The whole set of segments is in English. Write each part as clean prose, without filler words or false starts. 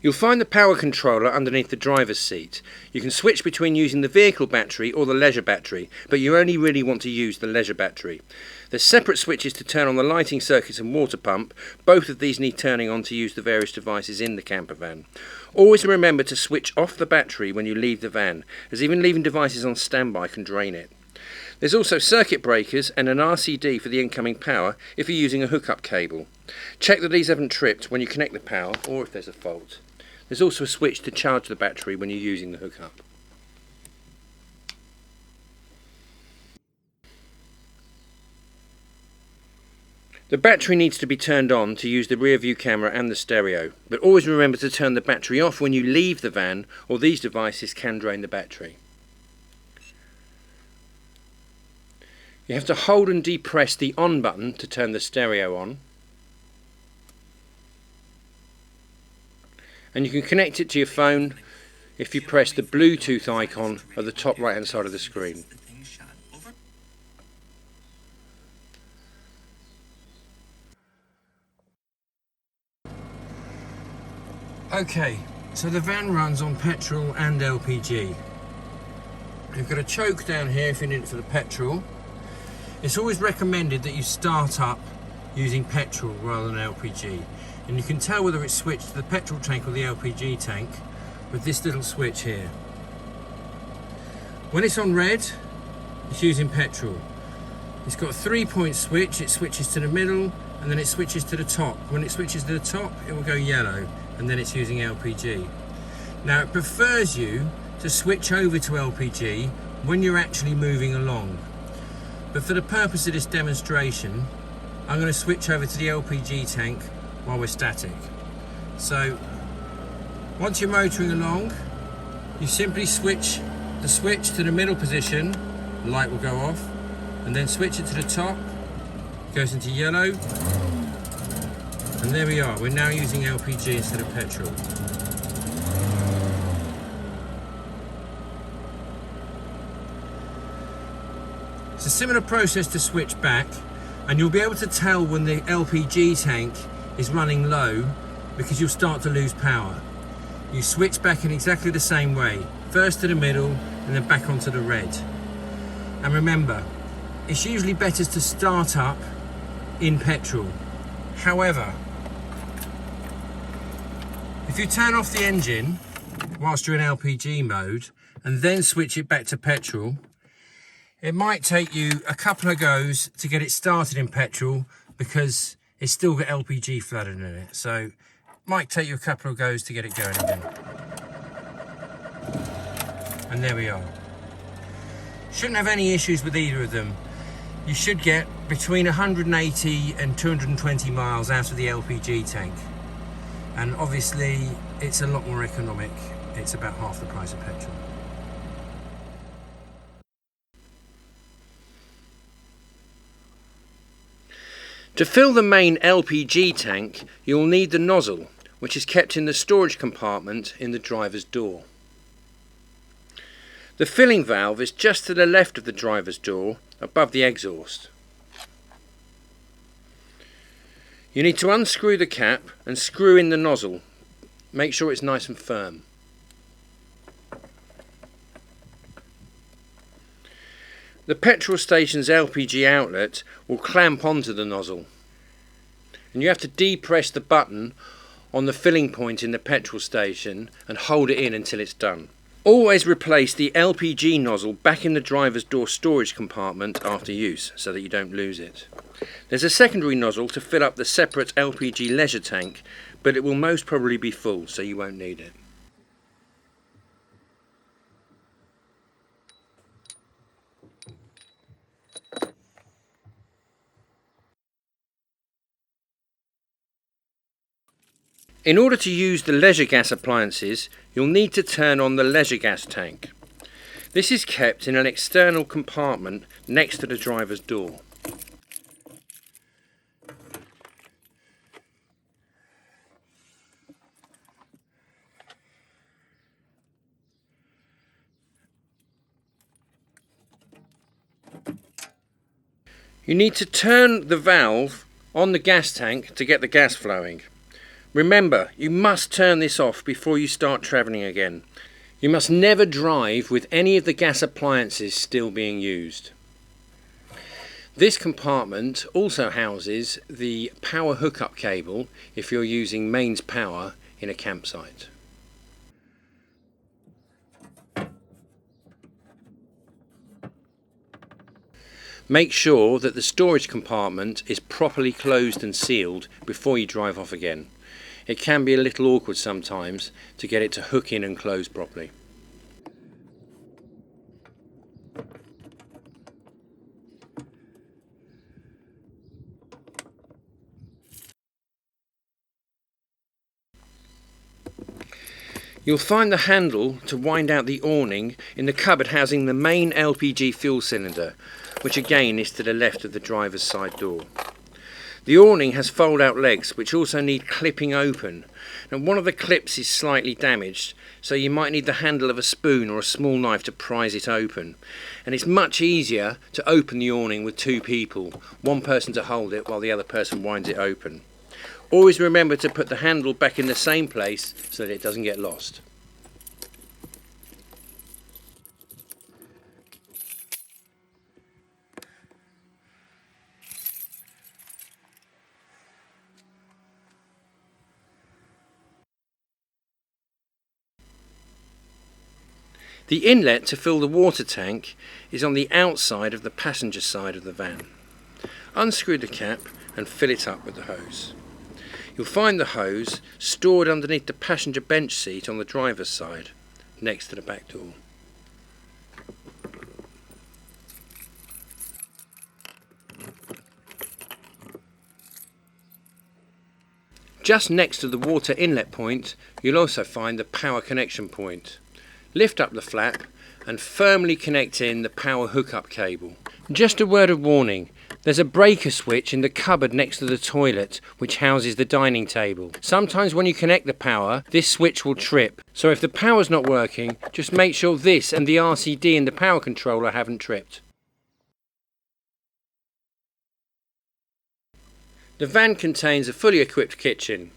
You'll find the power controller underneath the driver's seat. You can switch between using the vehicle battery or the leisure battery, but you only really want to use the leisure battery. There's separate switches to turn on the lighting circuits and water pump. Both of these need turning on to use the various devices in the camper van. Always remember to switch off the battery when you leave the van, as even leaving devices on standby can drain it. There's also circuit breakers and an RCD for the incoming power if you're using a hookup cable. Check that these haven't tripped when you connect the power or if there's a fault. There's also a switch to charge the battery when you're using the hookup. The battery needs to be turned on to use the rear view camera and the stereo, but always remember to turn the battery off when you leave the van, or these devices can drain the battery. You have to hold and depress the on button to turn the stereo on, and you can connect it to your phone if you press the Bluetooth icon at the top right hand side of the screen. Okay, so the van runs on petrol and LPG. You've got a choke down here if you need it for the petrol. It's always recommended that you start up using petrol rather than LPG. And you can tell whether it's switched to the petrol tank or the LPG tank with this little switch here. When it's on red, it's using petrol. It's got a 3-point switch. It switches to the middle and then it switches to the top. When it switches to the top, it will go yellow, and then it's using LPG. Now it prefers you to switch over to LPG when you're actually moving along. But for the purpose of this demonstration, I'm going to switch over to the LPG tank while we're static. So once you're motoring along, you simply switch the switch to the middle position, the light will go off, and then switch it to the top, it goes into yellow, and there we are, we're now using LPG instead of petrol. It's a similar process to switch back, and you'll be able to tell when the LPG tank is running low because you'll start to lose power. You switch back in exactly the same way, first to the middle and then back onto the red. And remember, it's usually better to start up in petrol. However, if you turn off the engine whilst you're in LPG mode and then switch it back to petrol, it might take you a couple of goes to get it started in petrol because it's still got LPG flooded in it. So it might take you a couple of goes to get it going again. And there we are. Shouldn't have any issues with either of them. You should get between 180 and 220 miles out of the LPG tank. And obviously it's a lot more economic. It's about half the price of petrol. To fill the main LPG tank, you'll need the nozzle, which is kept in the storage compartment in the driver's door. The filling valve is just to the left of the driver's door, above the exhaust. You need to unscrew the cap and screw in the nozzle. Make sure it's nice and firm. The petrol station's LPG outlet will clamp onto the nozzle, and you have to depress the button on the filling point in the petrol station and hold it in until it's done. Always replace the LPG nozzle back in the driver's door storage compartment after use so that you don't lose it. There's a secondary nozzle to fill up the separate LPG leisure tank, but it will most probably be full, so you won't need it. In order to use the leisure gas appliances, you'll need to turn on the leisure gas tank. This is kept in an external compartment next to the driver's door. You need to turn the valve on the gas tank to get the gas flowing. Remember, you must turn this off before you start travelling again. You must never drive with any of the gas appliances still being used. This compartment also houses the power hookup cable if you're using mains power in a campsite. Make sure that the storage compartment is properly closed and sealed before you drive off again. It can be a little awkward sometimes to get it to hook in and close properly. You'll find the handle to wind out the awning in the cupboard housing the main LPG fuel cylinder, which again is to the left of the driver's side door. The awning has fold-out legs which also need clipping open, and one of the clips is slightly damaged, so you might need the handle of a spoon or a small knife to prise it open. And it's much easier to open the awning with two people, one person to hold it while the other person winds it open. Always remember to put the handle back in the same place so that it doesn't get lost. The inlet to fill the water tank is on the outside of the passenger side of the van. Unscrew the cap and fill it up with the hose. You'll find the hose stored underneath the passenger bench seat on the driver's side, next to the back door. Just next to the water inlet point, you'll also find the power connection point. Lift up the flap and firmly connect in the power hookup cable. Just a word of warning, there's a breaker switch in the cupboard next to the toilet which houses the dining table. Sometimes when you connect the power, this switch will trip. So if the power's not working, just make sure this and the RCD in the power controller haven't tripped. The van contains a fully equipped kitchen.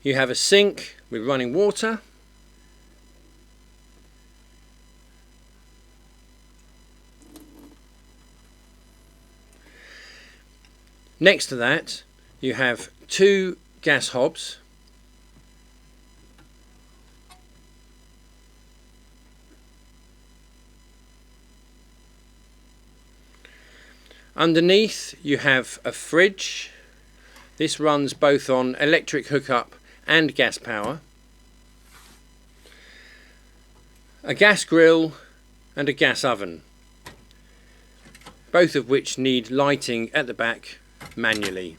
You have a sink with running water, next to that you have two gas hobs, underneath you have a fridge. This runs both on electric hookup and gas power, a gas grill and a gas oven, both of which need lighting at the back manually.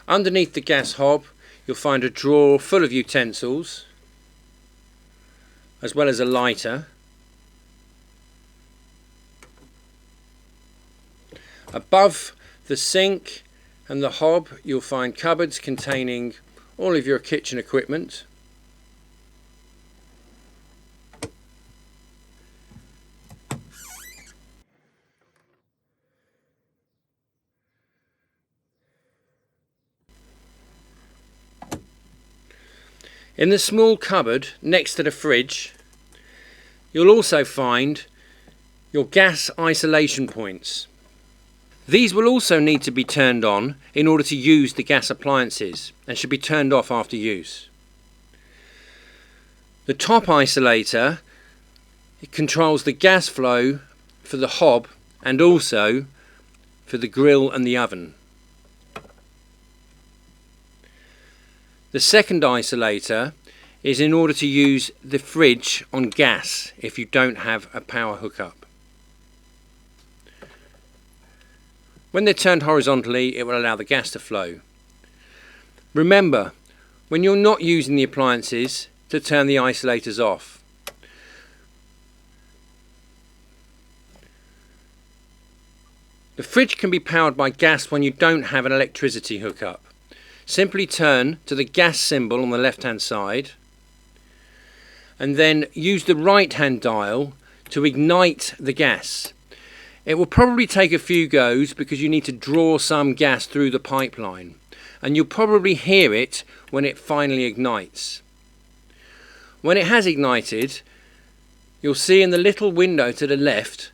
Underneath the gas hob you'll find a drawer full of utensils as well as a lighter. Above the sink and the hob you'll find cupboards containing all of your kitchen equipment. In the small cupboard next to the fridge you'll also find your gas isolation points. These will also need to be turned on in order to use the gas appliances and should be turned off after use. The top isolator, it controls the gas flow for the hob and also for the grill and the oven. The second isolator is in order to use the fridge on gas if you don't have a power hookup. When they're turned horizontally, it will allow the gas to flow. Remember, when you're not using the appliances, to turn the isolators off. The fridge can be powered by gas when you don't have an electricity hookup. Simply turn to the gas symbol on the left hand side and then use the right hand dial to ignite the gas. It will probably take a few goes because you need to draw some gas through the pipeline. and you'll probably hear it when it finally ignites. When it has ignited, you'll see in the little window to the left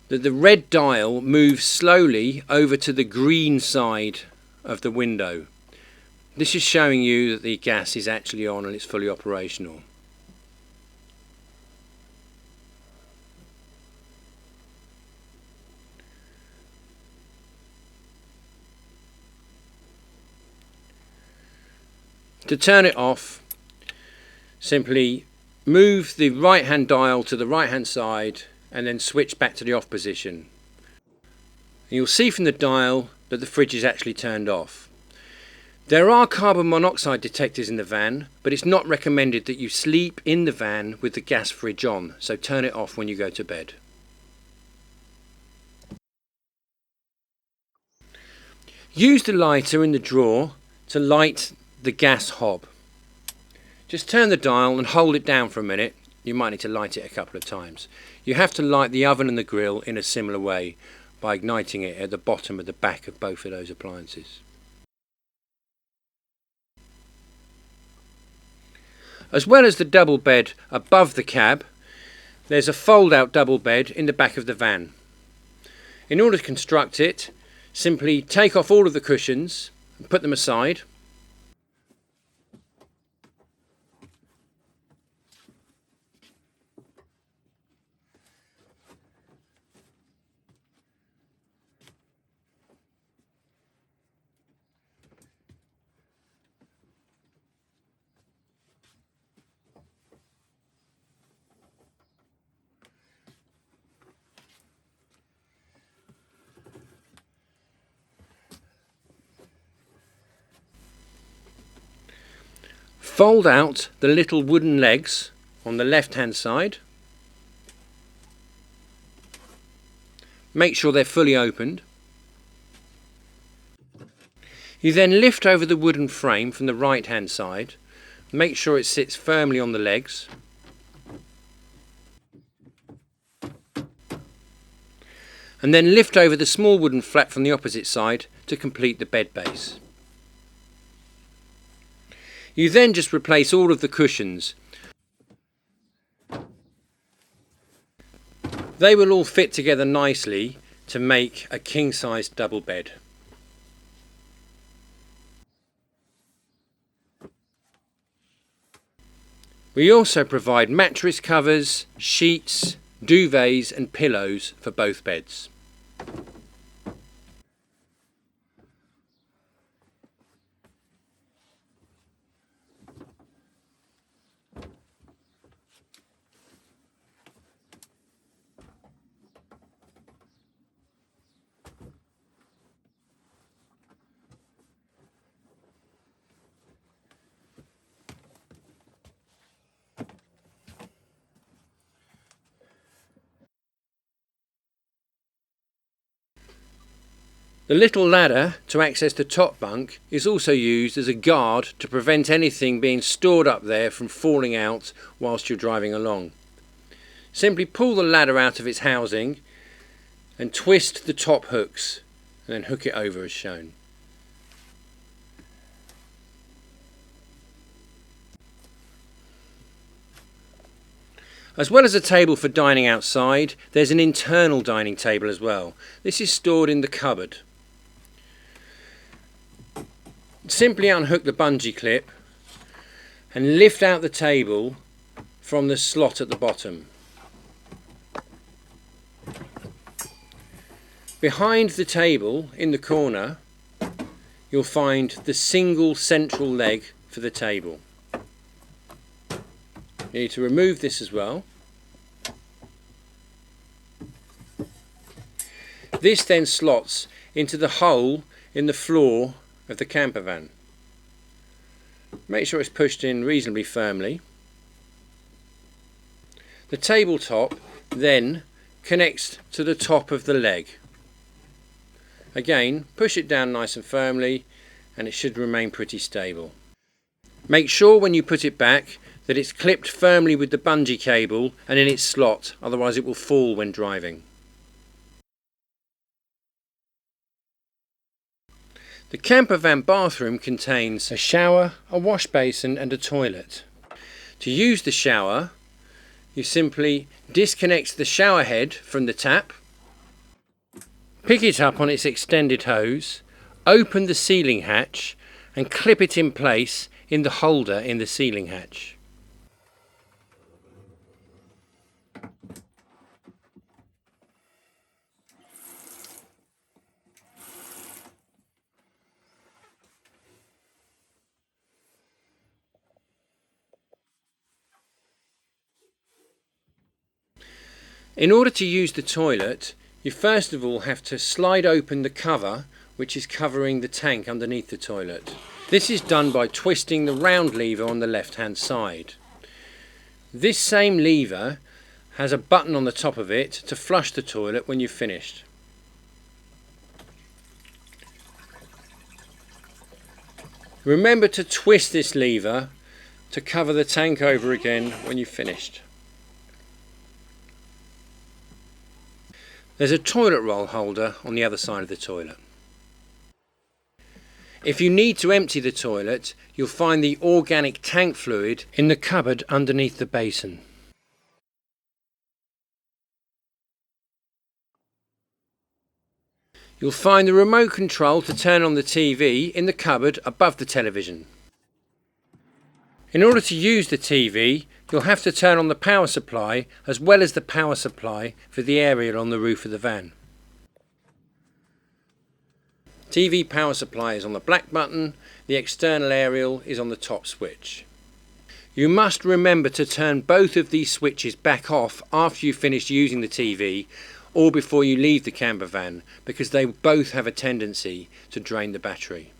that the red dial moves slowly over to the green side of the window. This is showing you that the gas is actually on and it's fully operational. To turn it off, simply move the right hand dial to the right hand side and then switch back to the off position. And you'll see from the dial that the fridge is actually turned off. There are carbon monoxide detectors in the van, but it's not recommended that you sleep in the van with the gas fridge on, so turn it off when you go to bed. Use the lighter in the drawer to light the gas hob. Just turn the dial and hold it down for a minute. You might need to light it a couple of times. You have to light the oven and the grill in a similar way by igniting it at the bottom of the back of both of those appliances. As well as the double bed above the cab, there's a fold-out double bed in the back of the van. In order to construct it, simply take off all of the cushions and put them aside. Fold out the little wooden legs on the left hand side. Make sure they're fully opened. You then lift over the wooden frame from the right hand side. Make sure it sits firmly on the legs. And then lift over the small wooden flap from the opposite side to complete the bed base. You then just replace all of the cushions. They will all fit together nicely to make a king-sized double bed. We also provide mattress covers, sheets, duvets and pillows for both beds. The little ladder to access the top bunk is also used as a guard to prevent anything being stored up there from falling out whilst you're driving along. Simply pull the ladder out of its housing and twist the top hooks and then hook it over as shown. As well as a table for dining outside, there's an internal dining table as well. This is stored in the cupboard. Simply unhook the bungee clip and lift out the table from the slot at the bottom. Behind the table in the corner you'll find the single central leg for the table. You need to remove this as well. This then slots into the hole in the floor of the camper van. Make sure it's pushed in reasonably firmly. The tabletop then connects to the top of the leg. Again, push it down nice and firmly and it should remain pretty stable. Make sure when you put it back that it's clipped firmly with the bungee cable and in its slot, otherwise it will fall when driving. The camper van bathroom contains a shower, a wash basin and a toilet. To use the shower, you simply disconnect the shower head from the tap, pick it up on its extended hose, open the ceiling hatch and clip it in place in the holder in the ceiling hatch. In order to use the toilet, you first of all have to slide open the cover which is covering the tank underneath the toilet. This is done by twisting the round lever on the left hand side. This same lever has a button on the top of it to flush the toilet when you've finished. Remember to twist this lever to cover the tank over again when you've finished. There's a toilet roll holder on the other side of the toilet. If you need to empty the toilet, you'll find the organic tank fluid in the cupboard underneath the basin. You'll find the remote control to turn on the TV in the cupboard above the television. In order to use the TV, you'll have to turn on the power supply as well as the power supply for the aerial on the roof of the van. TV power supply is on the black button, the external aerial is on the top switch. You must remember to turn both of these switches back off after you've finished using the TV or before you leave the camper van, because they both have a tendency to drain the battery.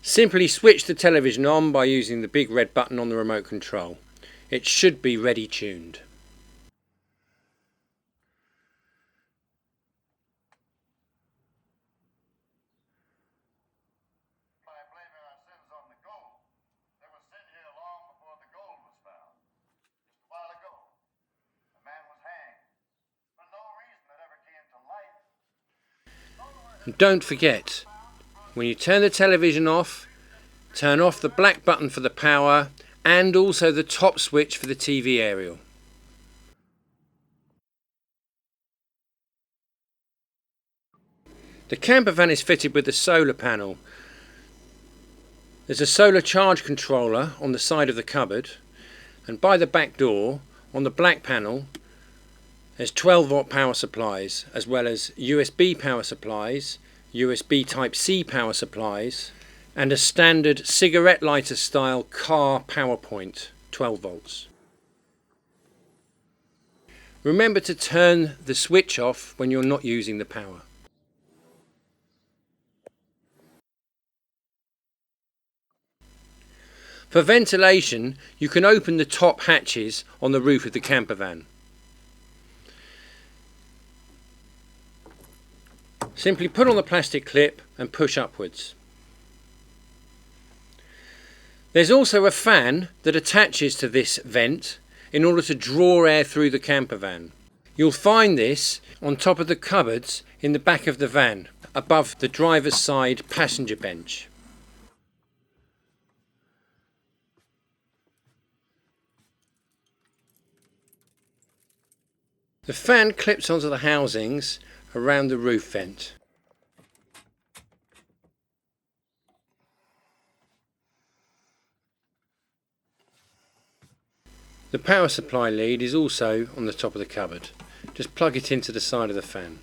Simply switch the television on by using the big red button on the remote control. It should be ready tuned. And don't forget, when you turn the television off, turn off the black button for the power and also the top switch for the TV aerial. The camper van is fitted with a solar panel. There's a solar charge controller on the side of the cupboard, and by the back door on the black panel there's 12-volt power supplies, as well as USB power supplies, USB Type-C power supplies, and a standard cigarette lighter style car power point, 12 volts. Remember to turn the switch off when you're not using the power. For ventilation, you can open the top hatches on the roof of the camper van. Simply put on the plastic clip and push upwards. There's also a fan that attaches to this vent in order to draw air through the camper van. You'll find this on top of the cupboards in the back of the van, above the driver's side passenger bench. The fan clips onto the housings around the roof vent. The power supply lead is also on the top of the cupboard. Just plug it into the side of the fan.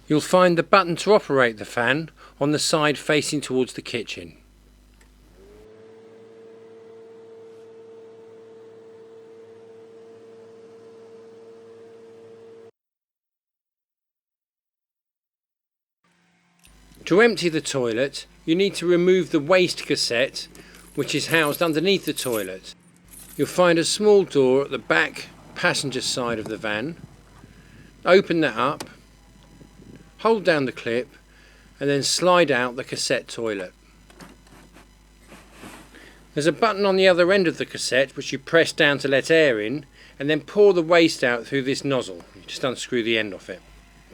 You'll find the button to operate the fan on the side facing towards the kitchen. To empty the toilet, you need to remove the waste cassette, which is housed underneath the toilet. You'll find a small door at the back passenger side of the van, open that up, hold down the clip and then slide out the cassette toilet. There's a button on the other end of the cassette which you press down to let air in, and then pour the waste out through this nozzle. You just unscrew the end off it.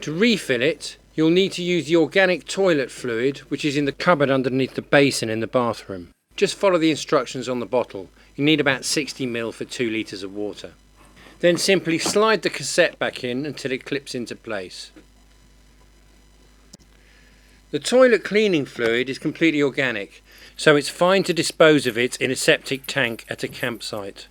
To refill it, you'll need to use the organic toilet fluid which is in the cupboard underneath the basin in the bathroom. Just follow the instructions on the bottle. You need about 60 ml for 2 litres of water. Then simply slide the cassette back in until it clips into place. The toilet cleaning fluid is completely organic, so it's fine to dispose of it in a septic tank at a campsite.